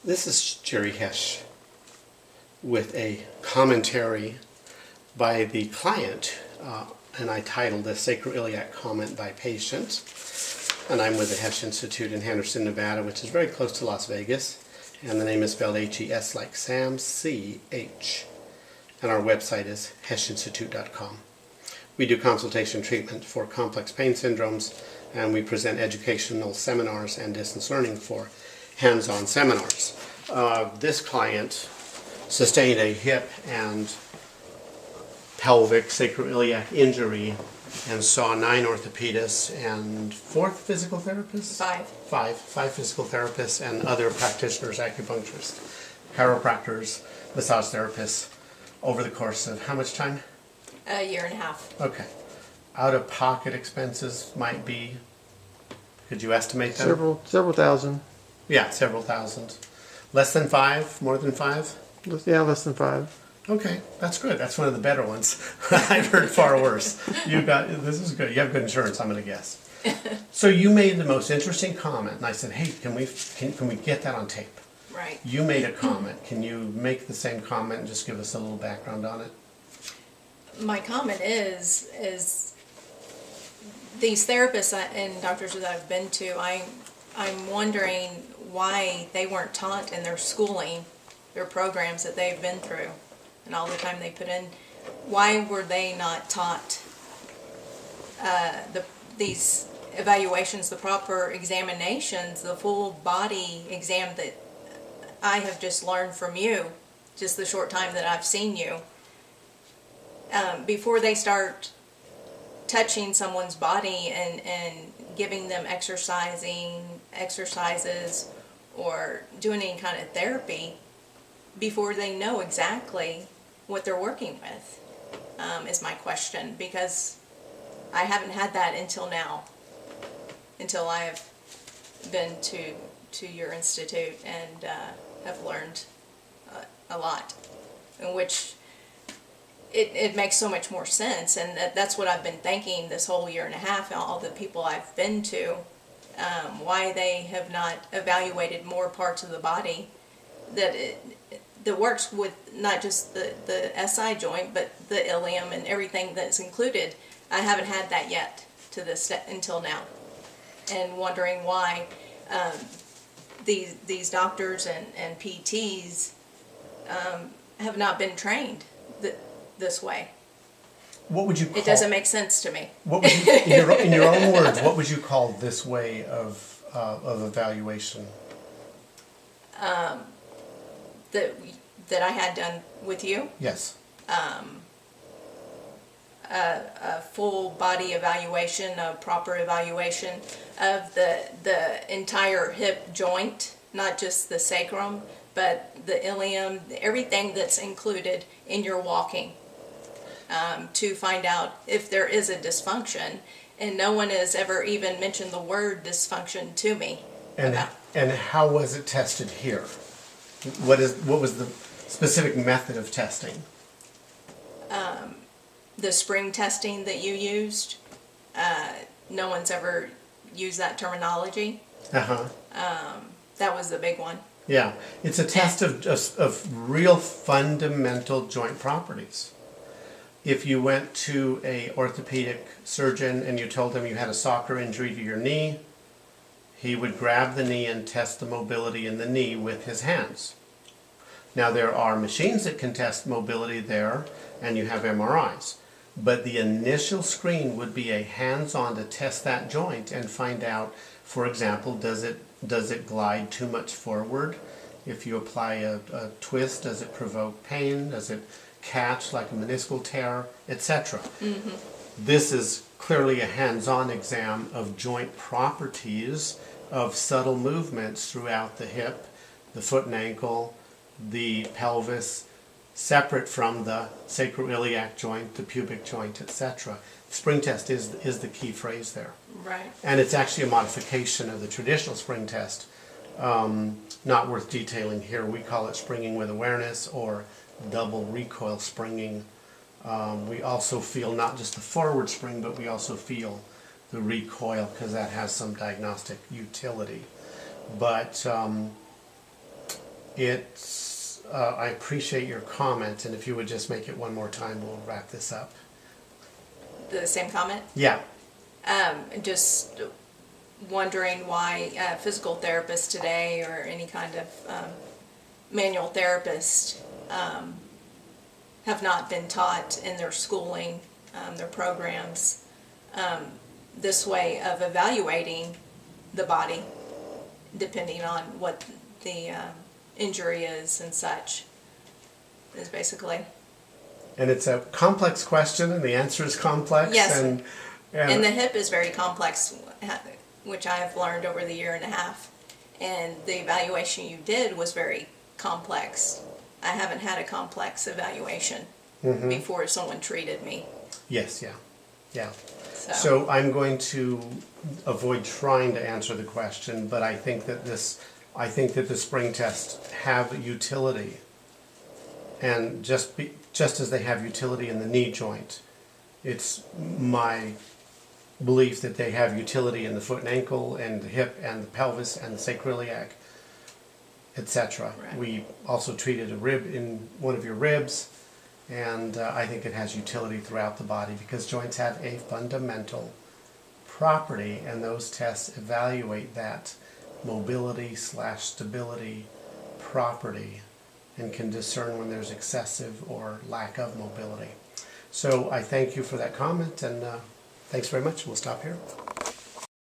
This is Jerry Hesch with a commentary by the client, and I titled this Sacroiliac Comment by Patient. And I'm with the Hesch Institute in Henderson, Nevada, which is very close to Las Vegas. And the name is spelled H-E-S like Sam, C-H. And our website is heschinstitute.com. We do consultation treatment for complex pain syndromes, and we present educational seminars and distance learning for hands-on seminars. This client sustained a hip and pelvic sacroiliac injury and saw 9 orthopedists and 4 physical therapists? Five physical therapists and other practitioners, acupuncturists, chiropractors, massage therapists over the course of how much time? A year and a half. Okay. Out-of-pocket expenses might be, could you estimate them? Several thousand. Yeah, several thousand. Less than 5? More than 5? Yeah, less than 5. Okay, that's good. That's one of the better ones. I've heard far worse. This is good. You have good insurance, I'm going to guess. So you made the most interesting comment, and I said, "Hey, can we get that on tape?" Right. You made a comment. Can you make the same comment and just give us a little background on it? My comment is these therapists and doctors that I've been to, I'm wondering why they weren't taught in their schooling, their programs that they've been through, and all the time they put in. Why were they not taught these evaluations, the proper examinations, the full body exam that I have just learned from you, just the short time that I've seen you, before they start touching someone's body and giving them exercises or doing any kind of therapy, before they know exactly what they're working with, is my question, because I haven't had that until now, until I've been to your institute and have learned a lot, in which it makes so much more sense, and that's what I've been thinking this whole year and a half, and all the people I've been to, why they have not evaluated more parts of the body that works with not just the SI joint, but the ilium and everything that's included. I haven't had that yet to this until now, and wondering why these doctors and PTs have not been trained this way. What would you call? It doesn't make sense to me. What would you, in your own words, what would you call this way of evaluation? That I had done with you. Yes. A full body evaluation, a proper evaluation of the entire hip joint, not just the sacrum, but the ilium, everything that's included in your walking, to find out if there is a dysfunction. And no one has ever even mentioned the word dysfunction to me. And how was it tested here? What was the specific method of testing? The spring testing that you used, no one's ever used that terminology. That was the big one. Yeah, it's a test of real fundamental joint properties. If you went to a orthopedic surgeon and you told him you had a soccer injury to your knee, he would grab the knee and test the mobility in the knee with his hands. Now there are machines that can test mobility there, and you have MRIs. But the initial screen would be a hands-on to test that joint and find out, for example, does it glide too much forward? If you apply a twist, does it provoke pain? Does it catch like a meniscal tear, etc.? Mm-hmm. This is clearly a hands-on exam of joint properties, of subtle movements throughout the hip, the foot and ankle, the pelvis, separate from the sacroiliac joint, the pubic joint, etc. Spring test is the key phrase there. Right. And it's actually a modification of the traditional spring test, not worth detailing here. We call it springing with awareness or double recoil springing. We also feel not just the forward spring, but we also feel the recoil, because that has some diagnostic utility. But It's, I appreciate your comment, and if you would just make it one more time, we'll wrap this up. The same comment? Yeah. Just wondering why physical therapists today or any kind of manual therapist have not been taught in their schooling, their programs, this way of evaluating the body, depending on what the injury is and such, is basically. And it's a complex question, and the answer is complex. Yes. And the hip is very complex, which I have learned over the year and a half. And the evaluation you did was very complex. I haven't had a complex evaluation before someone treated me. yes, yeah. So I'm going to avoid trying to answer the question, but I think that the spring tests have utility, and just as they have utility in the knee joint, it's my belief that they have utility in the foot and ankle and the hip and the pelvis and the sacroiliac, etc. Right. We also treated a rib in one of your ribs, and I think it has utility throughout the body because joints have a fundamental property, and those tests evaluate that mobility/stability property and can discern when there's excessive or lack of mobility. So I thank you for that comment, and thanks very much. We'll stop here.